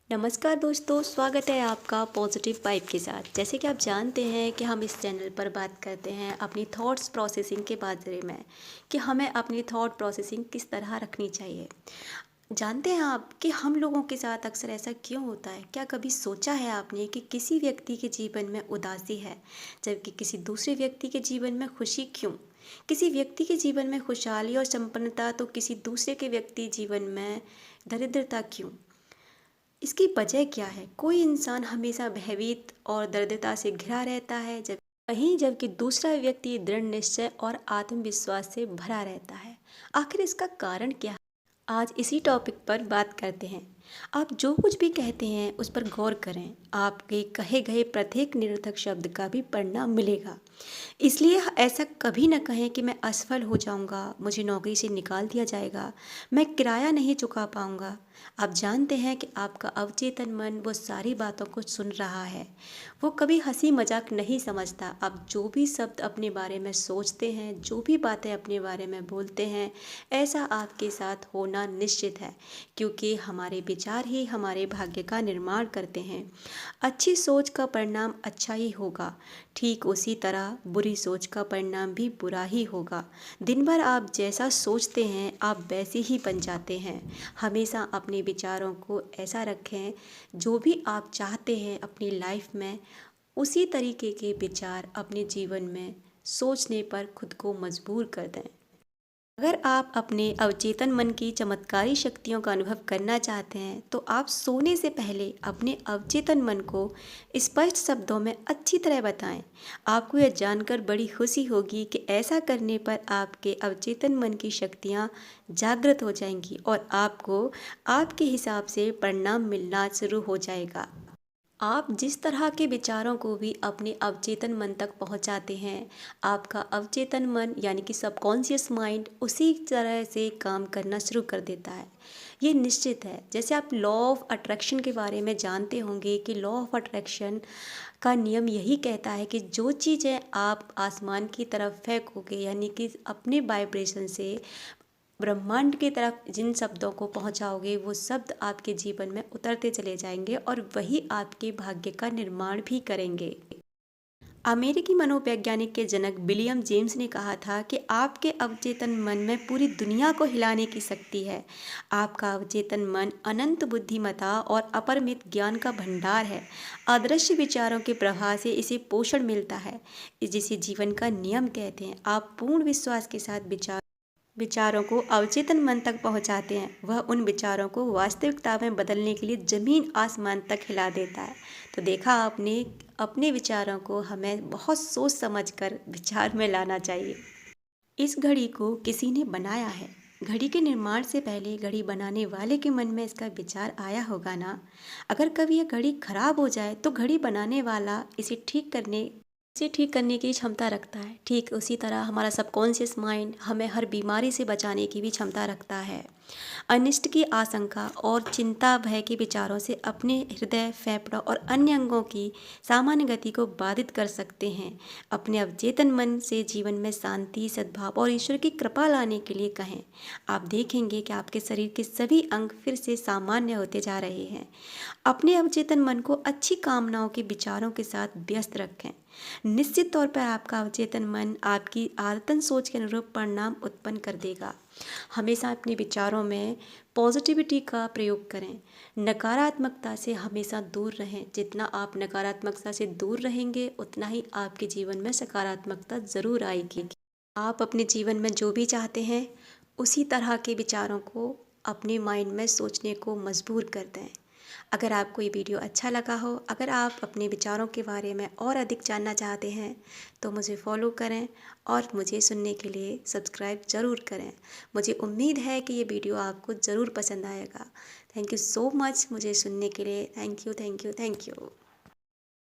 नमस्कार दोस्तों, स्वागत है आपका पॉजिटिव वाइब के साथ। जैसे कि आप जानते हैं कि हम इस चैनल पर बात करते हैं अपनी थॉट्स प्रोसेसिंग के बारे में कि हमें अपनी थॉट प्रोसेसिंग किस तरह रखनी चाहिए। जानते हैं आप कि हम लोगों के साथ अक्सर ऐसा क्यों होता है? क्या कभी सोचा है आपने कि किसी व्यक्ति के जीवन में उदासी है जबकि किसी दूसरे व्यक्ति के जीवन में खुशी क्यों? किसी व्यक्ति के जीवन में खुशहाली और संपन्नता तो किसी दूसरे के व्यक्ति जीवन में दरिद्रता क्यों? इसकी वजह क्या है? कोई इंसान हमेशा भयभीत और दरिद्रता से घिरा रहता है जबकि दूसरा व्यक्ति दृढ़ निश्चय और आत्मविश्वास से भरा रहता है। आखिर इसका कारण क्या है? आज इसी टॉपिक पर बात करते हैं। आप जो कुछ भी कहते हैं उस पर गौर करें। आपके कहे गए प्रत्येक निरर्थक शब्द का भी परिणाम मिलेगा। इसलिए ऐसा कभी न कहें कि मैं असफल हो जाऊंगा, मुझे नौकरी से निकाल दिया जाएगा, मैं किराया नहीं चुका पाऊंगा। आप जानते हैं कि आपका अवचेतन मन वो सारी बातों को सुन रहा है। वो कभी हंसी मजाक नहीं समझता। आप जो भी शब्द अपने बारे में सोचते हैं, जो भी बातें अपने बारे में बोलते हैं, ऐसा आपके साथ होना निश्चित है, क्योंकि हमारे विचार ही हमारे भाग्य का निर्माण करते हैं। अच्छी सोच का परिणाम अच्छा ही होगा, ठीक उसी तरह बुरी सोच का परिणाम भी बुरा ही होगा। दिन भर आप जैसा सोचते हैं आप वैसे ही बन जाते हैं। हमेशा अपने विचारों को ऐसा रखें, जो भी आप चाहते हैं अपनी लाइफ में, उसी तरीके के विचार अपने जीवन में सोचने पर खुद को मजबूर कर दें। अगर आप अपने अवचेतन मन की चमत्कारी शक्तियों का अनुभव करना चाहते हैं तो आप सोने से पहले अपने अवचेतन मन को स्पष्ट शब्दों में अच्छी तरह बताएं। आपको यह जानकर बड़ी खुशी होगी कि ऐसा करने पर आपके अवचेतन मन की शक्तियां जागृत हो जाएंगी और आपको आपके हिसाब से परिणाम मिलना शुरू हो जाएगा। आप जिस तरह के विचारों को भी अपने अवचेतन मन तक पहुंचाते हैं, आपका अवचेतन मन यानी कि सबकॉन्शियस माइंड उसी तरह से काम करना शुरू कर देता है। ये निश्चित है। जैसे आप लॉ ऑफ अट्रैक्शन के बारे में जानते होंगे कि लॉ ऑफ अट्रैक्शन का नियम यही कहता है कि जो चीज़ें आप आसमान की तरफ फेंकोगे यानी कि अपने वाइब्रेशन से ब्रह्मांड की तरफ जिन शब्दों को पहुंचाओगे, वो शब्द आपके जीवन में उतरते चले जाएंगे और वही आपके भाग्य का निर्माण भी करेंगे। अमेरिकी मनोवैज्ञानिक के जनक विलियम जेम्स ने कहा था कि आपके अवचेतन मन में पूरी दुनिया को हिलाने की शक्ति है। आपका अवचेतन मन अनंत बुद्धिमत्ता और अपरिमित ज्ञान का भंडार है। अदृश्य विचारों के प्रवाह से इसे पोषण मिलता है, जिसे जीवन का नियम कहते हैं। आप पूर्ण विश्वास के साथ विचारों को अवचेतन मन तक पहुंचाते हैं, वह उन विचारों को वास्तविकता में बदलने के लिए जमीन आसमान तक हिला देता है। तो देखा आपने, अपने विचारों को हमें बहुत सोच समझकर विचार में लाना चाहिए। इस घड़ी को किसी ने बनाया है। घड़ी के निर्माण से पहले घड़ी बनाने वाले के मन में इसका विचार आया होगा ना। अगर कभी यह घड़ी खराब हो जाए तो घड़ी बनाने वाला इसे ठीक करने की क्षमता रखता है। ठीक उसी तरह हमारा सबकॉन्शियस माइंड हमें हर बीमारी से बचाने की भी क्षमता रखता है। अनिष्ट की आशंका और चिंता भय के विचारों से अपने हृदय, फेफड़ों और अन्य अंगों की सामान्य गति को बाधित कर सकते हैं। अपने अवचेतन मन से जीवन में शांति, सद्भाव और ईश्वर की कृपा लाने के लिए कहें। आप देखेंगे कि आपके शरीर के सभी अंग फिर से सामान्य होते जा रहे हैं। अपने अवचेतन मन को अच्छी कामनाओं के विचारों के साथ व्यस्त रखें। निश्चित तौर पर आपका अवचेतन मन आपकी आदतन सोच के अनुरूप परिणाम उत्पन्न कर देगा। हमेशा अपने विचारों में पॉजिटिविटी का प्रयोग करें। नकारात्मकता से हमेशा दूर रहें। जितना आप नकारात्मकता से दूर रहेंगे उतना ही आपके जीवन में सकारात्मकता ज़रूर आएगी। आप अपने जीवन में जो भी चाहते हैं उसी तरह के विचारों को अपने माइंड में सोचने को मजबूर कर दें। अगर आपको ये वीडियो अच्छा लगा हो, अगर आप अपने विचारों के बारे में और अधिक जानना चाहते हैं तो मुझे फॉलो करें और मुझे सुनने के लिए सब्सक्राइब ज़रूर करें। मुझे उम्मीद है कि ये वीडियो आपको ज़रूर पसंद आएगा। थैंक यू सो मच मुझे सुनने के लिए। Thank you, thank you, thank you.